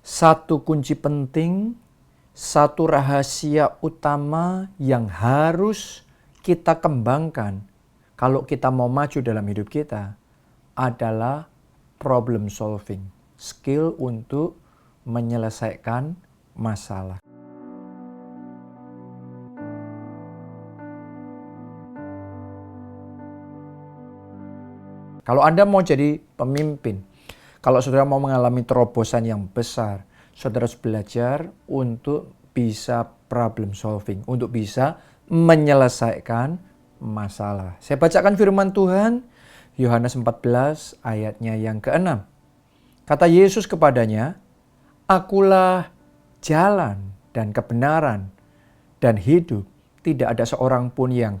Satu kunci penting, satu rahasia utama yang harus kita kembangkan kalau kita mau maju dalam hidup kita adalah problem solving, skill untuk menyelesaikan masalah. Kalau Anda mau jadi pemimpin, kalau saudara mau mengalami terobosan yang besar, saudara harus belajar untuk bisa problem solving, untuk bisa menyelesaikan masalah. Saya bacakan firman Tuhan, Yohanes 14 ayatnya yang ke-6. Kata Yesus kepadanya, "Akulah jalan dan kebenaran dan hidup. Tidak ada seorang pun yang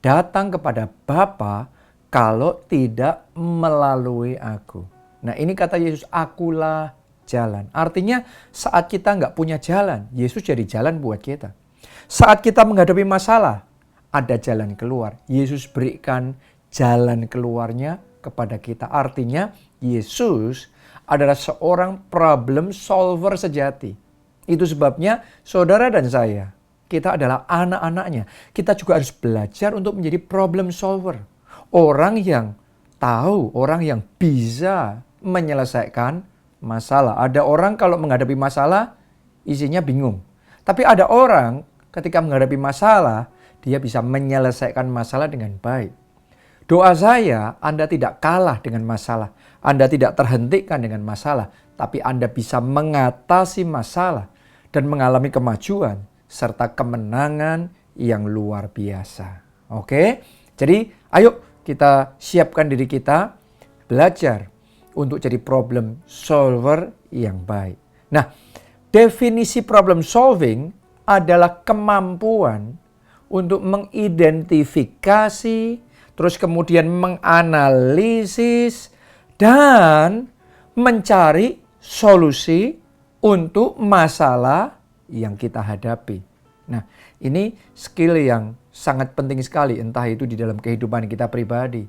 datang kepada Bapa kalau tidak melalui aku." Nah, ini kata Yesus, akulah jalan. Artinya saat kita nggak punya jalan, Yesus jadi jalan buat kita. Saat kita menghadapi masalah, ada jalan keluar. Yesus berikan jalan keluarnya kepada kita. Artinya Yesus adalah seorang problem solver sejati. Itu sebabnya saudara dan saya, kita adalah anak-anaknya. Kita juga harus belajar untuk menjadi problem solver. Orang yang tahu, orang yang bisa menyelesaikan masalah. Ada orang kalau menghadapi masalah, isinya bingung. Tapi ada orang ketika menghadapi masalah, dia bisa menyelesaikan masalah dengan baik. Doa saya, Anda tidak kalah dengan masalah. Anda tidak terhentikan dengan masalah. Tapi Anda bisa mengatasi masalah dan mengalami kemajuan serta kemenangan yang luar biasa. Oke? Jadi, ayo kita siapkan diri kita, belajar untuk jadi problem solver yang baik. Nah, definisi problem solving adalah kemampuan untuk mengidentifikasi, terus kemudian menganalisis, dan mencari solusi untuk masalah yang kita hadapi. Nah, ini skill yang sangat penting sekali, entah itu di dalam kehidupan kita pribadi,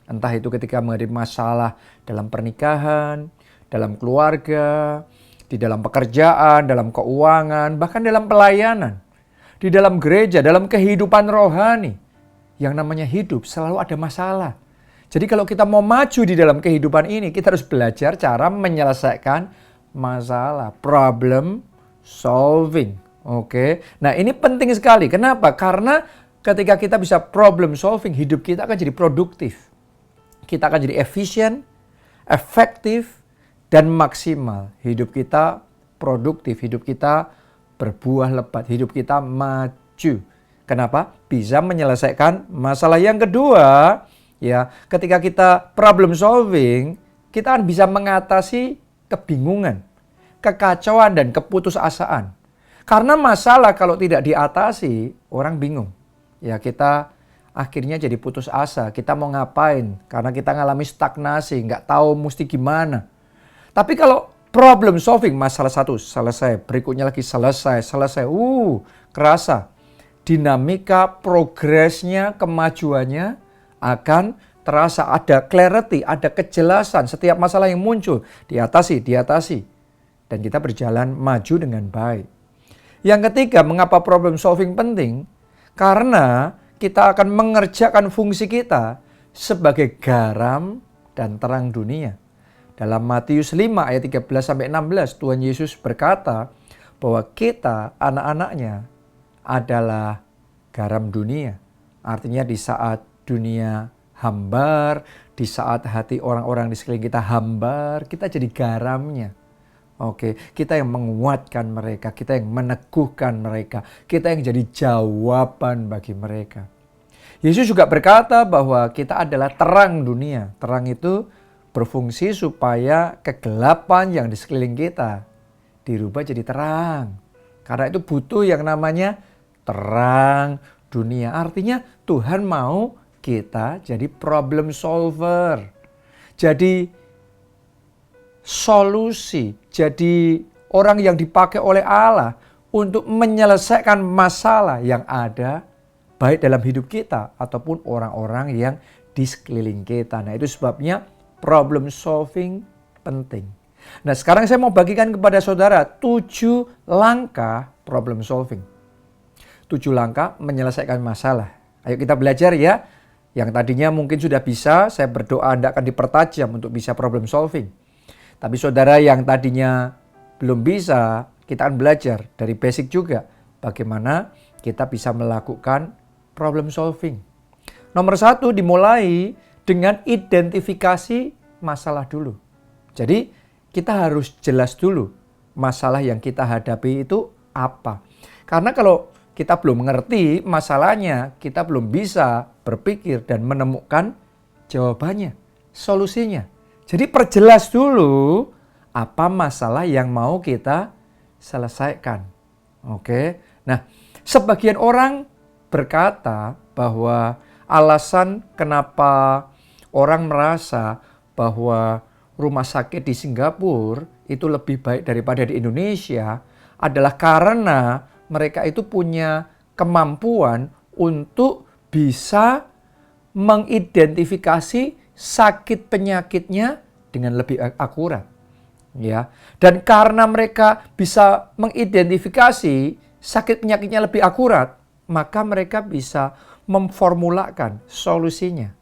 entah itu ketika menghadapi masalah dalam pernikahan, dalam keluarga, di dalam pekerjaan, dalam keuangan, bahkan dalam pelayanan, di dalam gereja, dalam kehidupan rohani. Yang namanya hidup selalu ada masalah. Jadi kalau kita mau maju di dalam kehidupan ini, kita harus belajar cara menyelesaikan masalah, problem solving. Oke. Nah, ini penting sekali. Kenapa? Karena ketika kita bisa problem solving, hidup kita akan jadi produktif. Kita akan jadi efisien, efektif, dan maksimal. Hidup kita produktif, hidup kita berbuah lebat, hidup kita maju. Kenapa? Bisa menyelesaikan masalah. Yang kedua, ya, ketika kita problem solving, kita akan bisa mengatasi kebingungan, kekacauan, dan keputusasaan. Karena masalah kalau tidak diatasi, orang bingung. Ya, kita akhirnya jadi putus asa. Kita mau ngapain? Karena kita ngalami stagnasi, nggak tahu mesti gimana. Tapi kalau problem solving, masalah satu selesai, berikutnya lagi selesai. Kerasa. Dinamika, progresnya, kemajuannya akan terasa. Ada clarity, ada kejelasan. Setiap masalah yang muncul, diatasi. Dan kita berjalan maju dengan baik. Yang ketiga, mengapa problem solving penting? Karena kita akan mengerjakan fungsi kita sebagai garam dan terang dunia. Dalam Matius 5 ayat 13-16, Tuhan Yesus berkata bahwa kita, anak-anaknya, adalah garam dunia. Artinya di saat dunia hambar, di saat hati orang-orang di sekeliling kita hambar, kita jadi garamnya. Oke, kita yang menguatkan mereka, kita yang meneguhkan mereka, kita yang jadi jawaban bagi mereka. Yesus juga berkata bahwa kita adalah terang dunia. Terang itu berfungsi supaya kegelapan yang di sekeliling kita dirubah jadi terang. Karena itu butuh yang namanya terang dunia. Artinya Tuhan mau kita jadi problem solver. Jadi solusi, jadi orang yang dipakai oleh Allah untuk menyelesaikan masalah yang ada baik dalam hidup kita ataupun orang-orang yang di sekeliling kita. Nah, itu sebabnya problem solving penting. Nah, sekarang saya mau bagikan kepada saudara 7 langkah problem solving. 7 langkah menyelesaikan masalah. Ayo kita belajar ya. Yang tadinya mungkin sudah bisa, saya berdoa Anda akan dipertajam untuk bisa problem solving. Tapi saudara yang tadinya belum bisa, kita akan belajar dari basic juga. Bagaimana kita bisa melakukan problem solving. Nomor 1 dimulai dengan identifikasi masalah dulu. Jadi kita harus jelas dulu masalah yang kita hadapi itu apa. Karena kalau kita belum mengerti masalahnya, kita belum bisa berpikir dan menemukan jawabannya, solusinya. Jadi perjelas dulu apa masalah yang mau kita selesaikan. Oke. Nah, sebagian orang berkata bahwa alasan kenapa orang merasa bahwa rumah sakit di Singapura itu lebih baik daripada di Indonesia adalah karena mereka itu punya kemampuan untuk bisa mengidentifikasi sakit penyakitnya dengan lebih akurat. Ya. Dan karena mereka bisa mengidentifikasi sakit penyakitnya lebih akurat, maka mereka bisa memformulakan solusinya,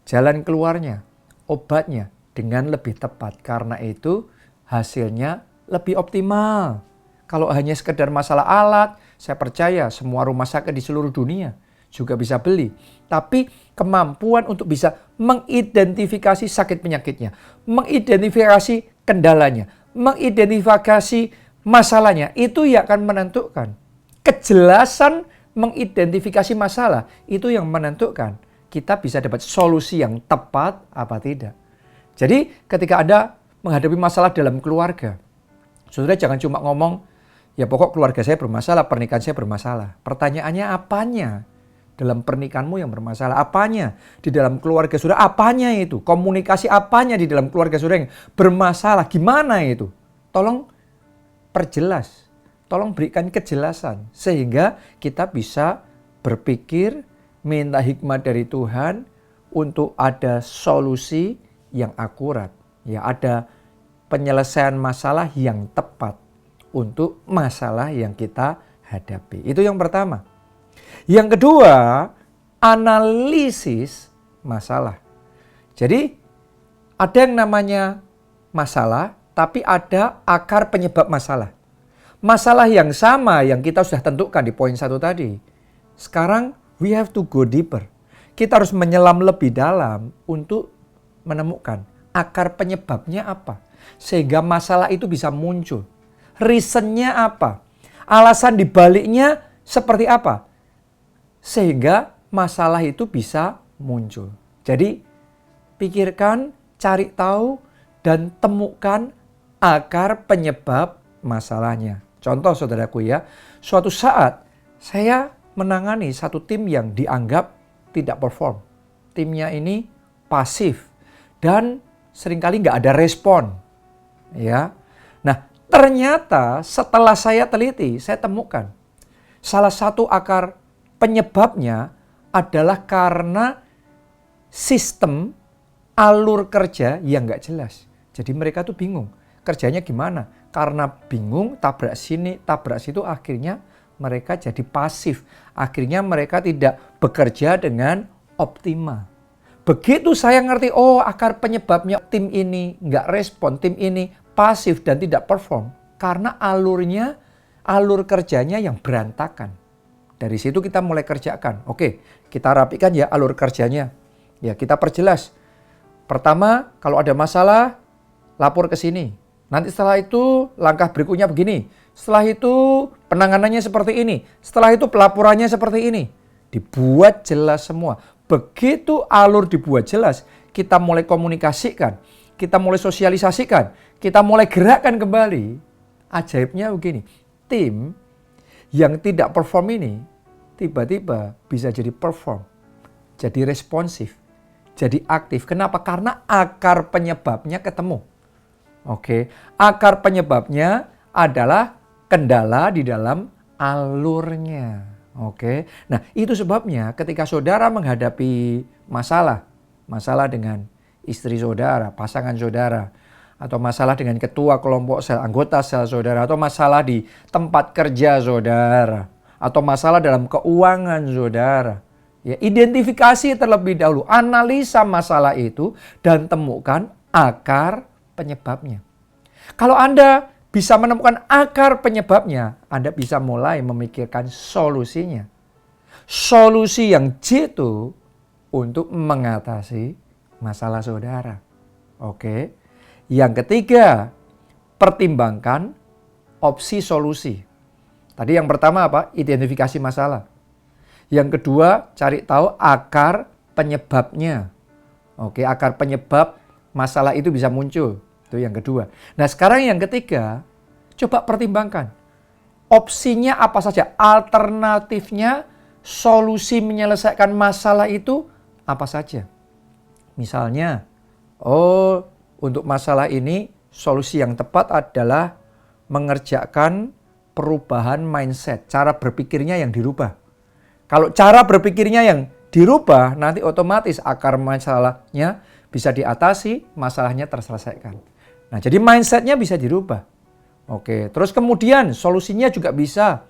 jalan keluarnya, obatnya dengan lebih tepat. Karena itu hasilnya lebih optimal. Kalau hanya sekedar masalah alat, saya percaya semua rumah sakit di seluruh dunia juga bisa beli. Tapi kemampuan untuk bisa mengidentifikasi sakit penyakitnya, mengidentifikasi kendalanya, mengidentifikasi masalahnya, itu yang akan menentukan. Kejelasan mengidentifikasi masalah, itu yang menentukan kita bisa dapat solusi yang tepat apa tidak. Jadi ketika Anda menghadapi masalah dalam keluarga, saudara jangan cuma ngomong, ya pokok keluarga saya bermasalah, pernikahan saya bermasalah. Pertanyaannya apanya dalam pernikahanmu yang bermasalah? Apanya di dalam keluarga saudara? Apanya itu? Komunikasi apanya di dalam keluarga saudara yang bermasalah? Gimana itu? Tolong perjelas. Tolong berikan kejelasan. Sehingga kita bisa berpikir, minta hikmat dari Tuhan untuk ada solusi yang akurat. Ya, ada penyelesaian masalah yang tepat untuk masalah yang kita hadapi. Itu yang pertama. Yang kedua, analisis masalah. Jadi ada yang namanya masalah, tapi ada akar penyebab masalah. Masalah yang sama yang kita sudah tentukan di poin 1 tadi. Sekarang we have to go deeper. Kita harus menyelam lebih dalam untuk menemukan akar penyebabnya apa. Sehingga masalah itu bisa muncul. Reasonnya apa? Alasan dibaliknya seperti apa? Sehingga masalah itu bisa muncul. Jadi pikirkan, cari tahu, dan temukan akar penyebab masalahnya. Contoh saudaraku ya, suatu saat saya menangani satu tim yang dianggap tidak perform. Timnya ini pasif dan seringkali nggak ada respon. Ya, nah ternyata setelah saya teliti, saya temukan salah satu akar penyebabnya adalah karena sistem alur kerja yang nggak jelas. Jadi mereka tuh bingung kerjanya gimana. Karena bingung, tabrak sini, tabrak situ, akhirnya mereka jadi pasif. Akhirnya mereka tidak bekerja dengan optimal. Begitu saya ngerti, oh akar penyebabnya tim ini nggak respon, tim ini pasif dan tidak perform. Karena alur kerjanya yang berantakan. Dari situ kita mulai kerjakan. Oke, kita rapikan ya alur kerjanya. Ya, kita perjelas. Pertama, kalau ada masalah, lapor ke sini. Nanti setelah itu langkah berikutnya begini. Setelah itu penanganannya seperti ini. Setelah itu pelaporannya seperti ini. Dibuat jelas semua. Begitu alur dibuat jelas, kita mulai komunikasikan. Kita mulai sosialisasikan. Kita mulai gerakkan kembali. Ajaibnya begini. Tim yang tidak perform ini tiba-tiba bisa jadi perform. Jadi responsif. Jadi aktif. Kenapa? Karena akar penyebabnya ketemu. Oke, akar penyebabnya adalah kendala di dalam alurnya. Oke, nah itu sebabnya ketika saudara menghadapi masalah dengan istri saudara, pasangan saudara, atau masalah dengan ketua kelompok sel, anggota sel saudara, atau masalah di tempat kerja saudara, atau masalah dalam keuangan saudara. Ya, identifikasi terlebih dahulu, analisa masalah itu dan temukan akar penyebabnya. Kalau Anda bisa menemukan akar penyebabnya, Anda bisa mulai memikirkan solusinya. Solusi yang jitu untuk mengatasi masalah saudara. Oke. Yang ketiga, pertimbangkan opsi solusi. Tadi yang pertama apa? Identifikasi masalah. Yang kedua, cari tahu akar penyebabnya. Oke, akar penyebab masalah itu bisa muncul. Itu yang kedua. Nah, sekarang yang ketiga, coba pertimbangkan. Opsinya apa saja? Alternatifnya, solusi menyelesaikan masalah itu apa saja? Misalnya, untuk masalah ini, solusi yang tepat adalah mengerjakan perubahan mindset. Cara berpikirnya yang dirubah. Kalau cara berpikirnya yang dirubah, nanti otomatis akar masalahnya bisa diatasi, masalahnya terselesaikan. Nah, jadi mindsetnya bisa dirubah. Oke, terus kemudian solusinya juga bisa.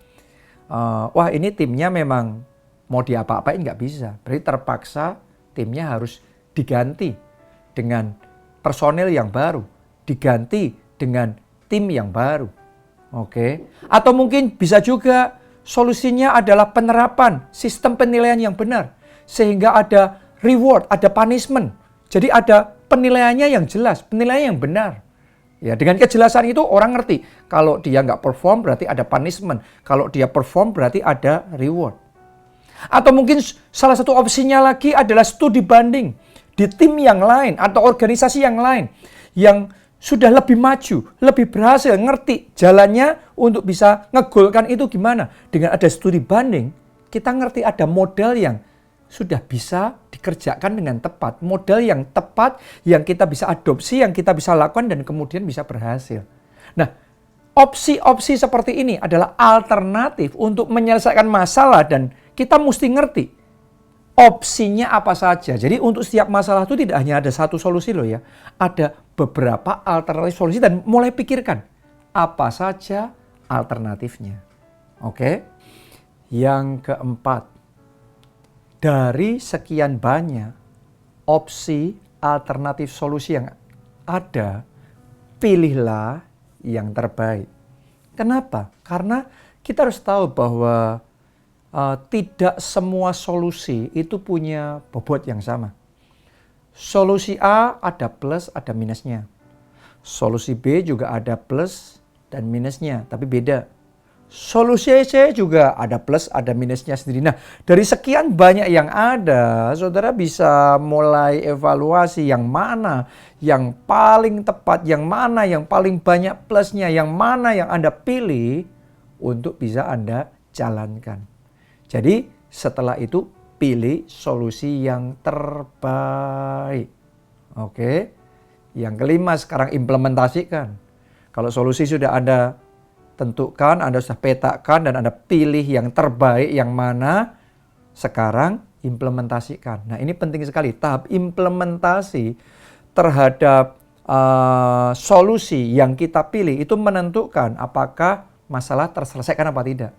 Wah, ini timnya memang mau diapa-apain nggak bisa. Berarti terpaksa timnya harus diganti dengan personel yang baru, diganti dengan tim yang baru. Oke, atau mungkin bisa juga solusinya adalah penerapan sistem penilaian yang benar. Sehingga ada reward, ada punishment. Jadi ada penilaiannya yang jelas, penilaian yang benar. Ya, dengan kejelasan itu orang ngerti. Kalau dia nggak perform berarti ada punishment. Kalau dia perform berarti ada reward. Atau mungkin salah satu opsinya lagi adalah studi banding di tim yang lain atau organisasi yang lain. Yang sudah lebih maju, lebih berhasil, ngerti jalannya untuk bisa ngegolkan itu gimana. Dengan ada studi banding, kita ngerti ada modal yang sudah bisa dikerjakan dengan tepat. Modal yang tepat, yang kita bisa adopsi, yang kita bisa lakukan dan kemudian bisa berhasil. Nah, opsi-opsi seperti ini adalah alternatif untuk menyelesaikan masalah dan kita mesti ngerti opsinya apa saja. Jadi untuk setiap masalah itu tidak hanya ada satu solusi loh ya. Ada beberapa alternatif solusi dan mulai pikirkan apa saja alternatifnya. Oke. Yang keempat, dari sekian banyak opsi alternatif solusi yang ada, pilihlah yang terbaik. Kenapa? Karena kita harus tahu bahwa tidak semua solusi itu punya bobot yang sama. Solusi A ada plus, ada minusnya. Solusi B juga ada plus dan minusnya, tapi beda. Solusi C juga ada plus, ada minusnya sendiri. Nah, dari sekian banyak yang ada, saudara bisa mulai evaluasi yang mana yang paling tepat, yang mana yang paling banyak plusnya, yang mana yang Anda pilih untuk bisa Anda jalankan. Jadi setelah itu pilih solusi yang terbaik. Oke. Yang kelima sekarang implementasikan. Kalau solusi sudah Anda tentukan, Anda sudah petakan dan Anda pilih yang terbaik yang mana, sekarang implementasikan. Nah, ini penting sekali. Tahap implementasi terhadap solusi yang kita pilih itu menentukan apakah masalah terselesaikan apa tidak.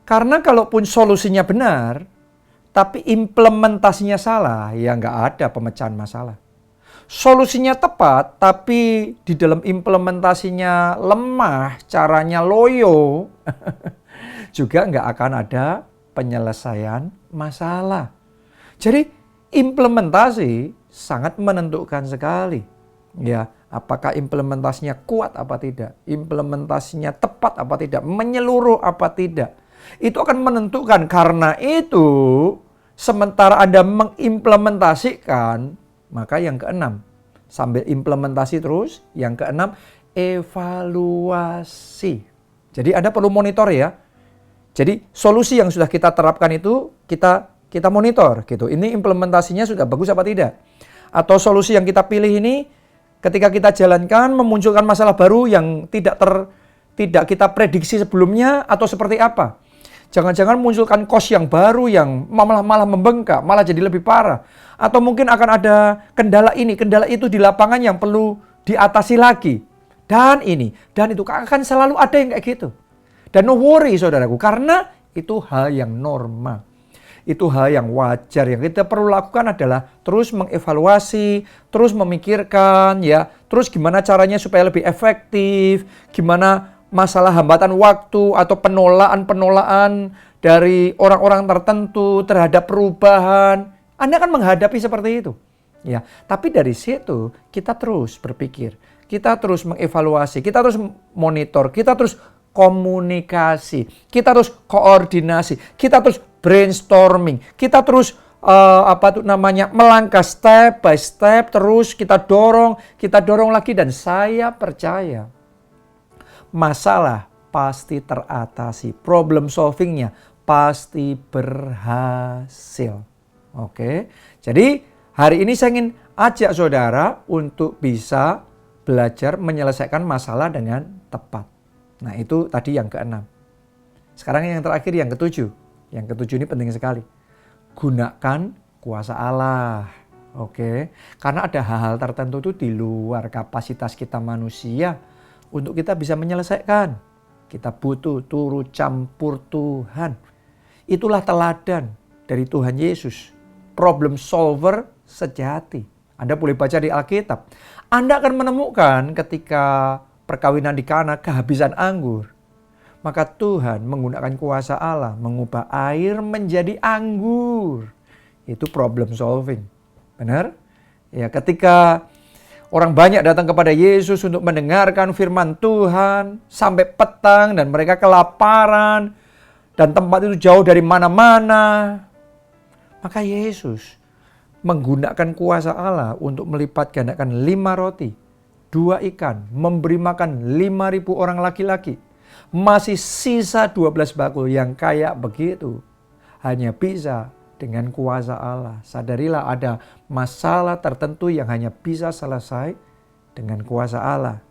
Karena kalaupun solusinya benar, tapi implementasinya salah, ya nggak ada pemecahan masalah. Solusinya tepat, tapi di dalam implementasinya lemah, caranya loyo, juga nggak akan ada penyelesaian masalah. Jadi implementasi sangat menentukan sekali. Ya, apakah implementasinya kuat apa tidak, implementasinya tepat apa tidak, menyeluruh apa tidak. Itu akan menentukan. Karena itu, sementara Anda mengimplementasikan, maka yang keenam, sambil implementasi terus, yang keenam, evaluasi. Jadi Anda perlu monitor ya. Jadi solusi yang sudah kita terapkan itu kita monitor gitu. Ini implementasinya sudah bagus apa tidak? Atau solusi yang kita pilih ini ketika kita jalankan memunculkan masalah baru yang tidak kita prediksi sebelumnya atau seperti apa? Jangan-jangan munculkan cost yang baru yang malah membengkak, malah jadi lebih parah. Atau mungkin akan ada kendala ini, kendala itu di lapangan yang perlu diatasi lagi. Dan ini, dan itu akan selalu ada yang kayak gitu. Dan no worry saudaraku, karena itu hal yang normal. Itu hal yang wajar. Yang kita perlu lakukan adalah terus mengevaluasi, terus memikirkan ya, terus gimana caranya supaya lebih efektif, gimana masalah hambatan waktu atau penolakan dari orang-orang tertentu terhadap perubahan. Anda akan menghadapi seperti itu. Ya, tapi dari situ kita terus berpikir, kita terus mengevaluasi, kita terus monitor, kita terus komunikasi, kita terus koordinasi, kita terus brainstorming, kita terus melangkah step by step, terus kita dorong lagi, dan saya percaya masalah pasti teratasi, problem solvingnya pasti berhasil. Oke, jadi hari ini saya ingin ajak saudara untuk bisa belajar menyelesaikan masalah dengan tepat. Nah, itu tadi yang keenam. Sekarang yang terakhir, yang ketujuh. Yang ketujuh ini penting sekali. Gunakan kuasa Allah. Oke. Karena ada hal-hal tertentu itu di luar kapasitas kita manusia untuk kita bisa menyelesaikan. Kita butuh turut campur Tuhan. Itulah teladan dari Tuhan Yesus. Problem solver sejati. Anda boleh baca di Alkitab. Anda akan menemukan ketika perkawinan di Kana kehabisan anggur. Maka Tuhan menggunakan kuasa Allah mengubah air menjadi anggur. Itu problem solving. Benar? Ya, ketika orang banyak datang kepada Yesus untuk mendengarkan firman Tuhan sampai petang dan mereka kelaparan dan tempat itu jauh dari mana-mana. Maka Yesus menggunakan kuasa Allah untuk melipat gandakan 5 roti, 2 ikan, memberi makan 5.000 orang laki-laki. Masih sisa 12 bakul yang kayak begitu. Hanya bisa dengan kuasa Allah. Sadarilah ada masalah tertentu yang hanya bisa selesai dengan kuasa Allah.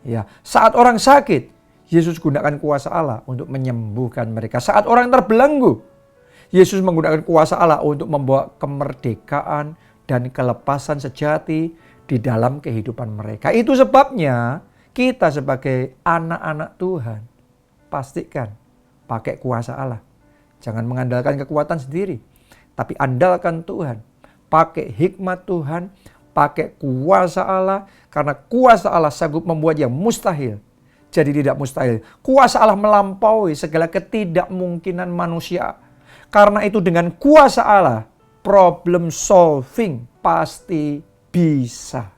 Ya, saat orang sakit, Yesus gunakan kuasa Allah untuk menyembuhkan mereka. Saat orang terbelenggu, Yesus menggunakan kuasa Allah untuk membawa kemerdekaan dan kelepasan sejati di dalam kehidupan mereka. Itu sebabnya kita sebagai anak-anak Tuhan, pastikan pakai kuasa Allah. Jangan mengandalkan kekuatan sendiri, tapi andalkan Tuhan. Pakai hikmat Tuhan, pakai kuasa Allah, karena kuasa Allah sanggup membuat yang mustahil jadi tidak mustahil. Kuasa Allah melampaui segala ketidakmungkinan manusia. Karena itu dengan kuasa Allah, problem solving pasti bisa.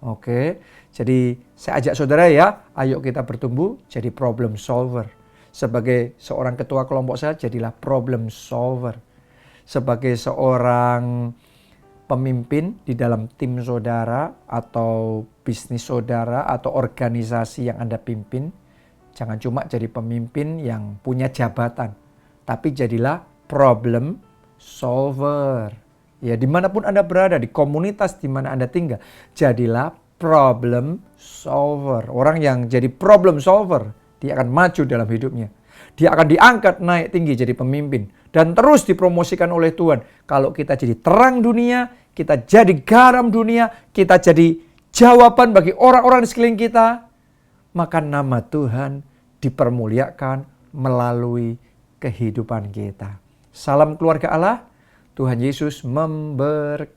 Oke, jadi saya ajak saudara ya, ayo kita bertumbuh jadi problem solver. Sebagai seorang ketua kelompok saya, jadilah problem solver. Sebagai seorang pemimpin di dalam tim saudara atau bisnis saudara atau organisasi yang Anda pimpin, jangan cuma jadi pemimpin yang punya jabatan, tapi jadilah problem solver. Ya, dimanapun Anda berada, di komunitas di mana Anda tinggal, jadilah problem solver. Orang yang jadi problem solver, dia akan maju dalam hidupnya. Dia akan diangkat naik tinggi jadi pemimpin dan terus dipromosikan oleh Tuhan. Kalau kita jadi terang dunia, kita jadi garam dunia, kita jadi jawaban bagi orang-orang di sekeliling kita, maka nama Tuhan dipermuliakan melalui kehidupan kita. Salam keluarga Allah, Tuhan Yesus memberkati.